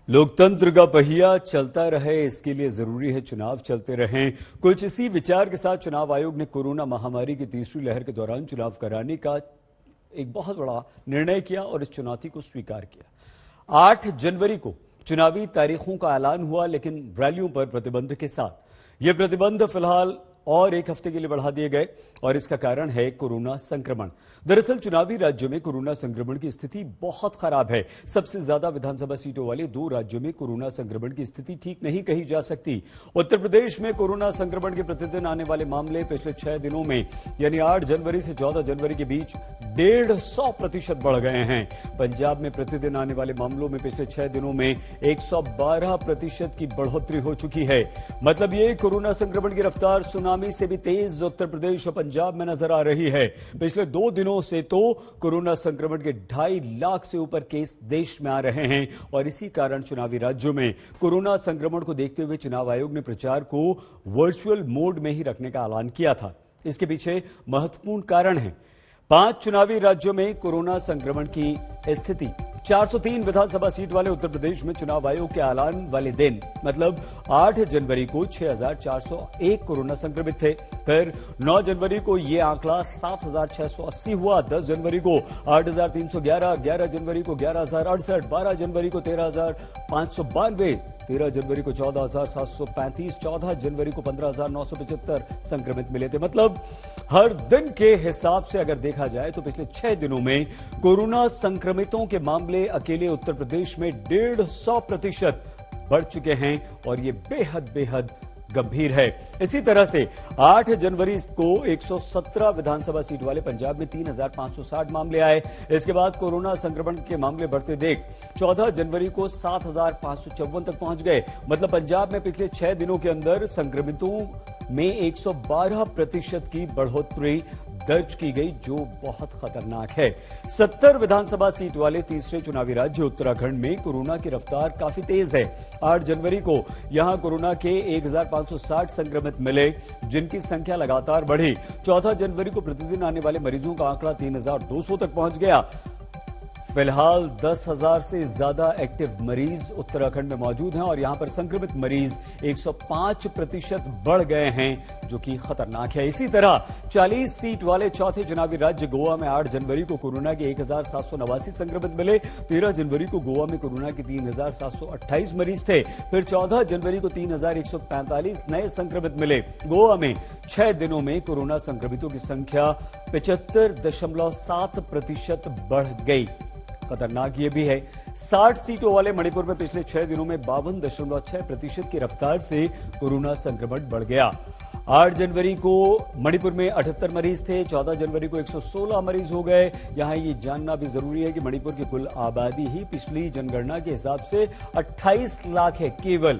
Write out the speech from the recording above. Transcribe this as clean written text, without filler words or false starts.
लोकतंत्र का पहिया चलता रहे, इसके लिए जरूरी है चुनाव चलते रहें। कुछ इसी विचार के साथ चुनाव आयोग ने कोरोना महामारी की तीसरी लहर के दौरान चुनाव कराने का एक बहुत बड़ा निर्णय किया और इस चुनौती को स्वीकार किया। 8 जनवरी को चुनावी तारीखों का ऐलान हुआ, लेकिन रैलियों पर प्रतिबंध के साथ। ये प्रतिबंध फिलहाल और एक हफ्ते के लिए बढ़ा दिए गए और इसका कारण है कोरोना संक्रमण। दरअसल चुनावी राज्यों में कोरोना संक्रमण की स्थिति बहुत खराब है। सबसे ज्यादा विधानसभा सीटों वाले 2 राज्यों में कोरोना संक्रमण की स्थिति ठीक नहीं कही जा सकती। उत्तर प्रदेश में कोरोना संक्रमण के प्रतिदिन आने वाले मामले पिछले 6 दिनों में यानी 8 जनवरी से 14 जनवरी के बीच 150% बढ़ गए हैं। पंजाब में प्रतिदिन आने वाले मामलों में पिछले 6 दिनों में 112% की बढ़ोतरी हो चुकी है। मतलब ये कोरोना संक्रमण की रफ्तार सुनामी से भी तेज उत्तर प्रदेश और पंजाब में नजर आ रही है। पिछले 2 दिनों से तो कोरोना संक्रमण के 2.5 लाख से ऊपर केस देश में आ रहे हैं और इसी कारण चुनावी राज्यों में कोरोना संक्रमण को देखते हुए चुनाव आयोग ने प्रचार को वर्चुअल मोड में ही रखने का ऐलान किया था। इसके पीछे महत्वपूर्ण कारण है। 5 चुनावी राज्यों में कोरोना संक्रमण की स्थिति। 403 विधानसभा सीट वाले उत्तर प्रदेश में चुनाव आयोग के ऐलान वाले दिन मतलब 8 जनवरी को 6,401 कोरोना संक्रमित थे। फिर 9 जनवरी को यह आंकड़ा 7,680 हुआ, 10 जनवरी को 8,311, 11 जनवरी को 11,068, 12 जनवरी को 13,592, 13 जनवरी को 14,735, 14 जनवरी को 15,975 संक्रमित मिले थे। मतलब हर दिन के हिसाब से अगर देखा जाए तो पिछले 6 दिनों में कोरोना संक्रमितों के मामले अकेले उत्तर प्रदेश में 150% बढ़ चुके हैं और ये बेहद गंभीर है। इसी तरह से 8 जनवरी को 117 विधानसभा सीट वाले पंजाब में 3,560 मामले आए। इसके बाद कोरोना संक्रमण के मामले बढ़ते देख 14 जनवरी को 7,554 तक पहुंच गए। मतलब पंजाब में पिछले 6 दिनों के अंदर संक्रमितों में 112% की बढ़ोतरी दर्ज की गई, जो बहुत खतरनाक है। 70 विधानसभा सीट वाले तीसरे चुनावी राज्य उत्तराखंड में कोरोना की रफ्तार काफी तेज है। 8 जनवरी को यहां कोरोना के 1,560 संक्रमित मिले, जिनकी संख्या लगातार बढ़ी। 14 जनवरी को प्रतिदिन आने वाले मरीजों का आंकड़ा 3,200 तक पहुंच गया। फिलहाल 10,000 से ज्यादा एक्टिव मरीज उत्तराखंड में मौजूद हैं और यहां पर संक्रमित मरीज 105% बढ़ गए हैं, जो कि खतरनाक है। इसी तरह 40 सीट वाले चौथे चुनावी राज्य गोवा में 8 जनवरी को कोरोना के 1,789 संक्रमित मिले। 13 जनवरी को गोवा में कोरोना के 3,728 मरीज थे। फिर 14 जनवरी को 3,145 नए संक्रमित मिले। गोवा में 6 दिनों में कोरोना संक्रमितों की संख्या 75.7% बढ़ गई। खतरनाक ये भी है, 60 सीटों वाले मणिपुर में पिछले 6 दिनों में 52.6% की रफ्तार से कोरोना संक्रमण बढ़ गया। 8 जनवरी को मणिपुर में 78 मरीज थे, 14 जनवरी को 116 मरीज हो गए। यहां ये जानना भी जरूरी है कि मणिपुर की कुल आबादी ही पिछली जनगणना के हिसाब से 28 लाख है केवल।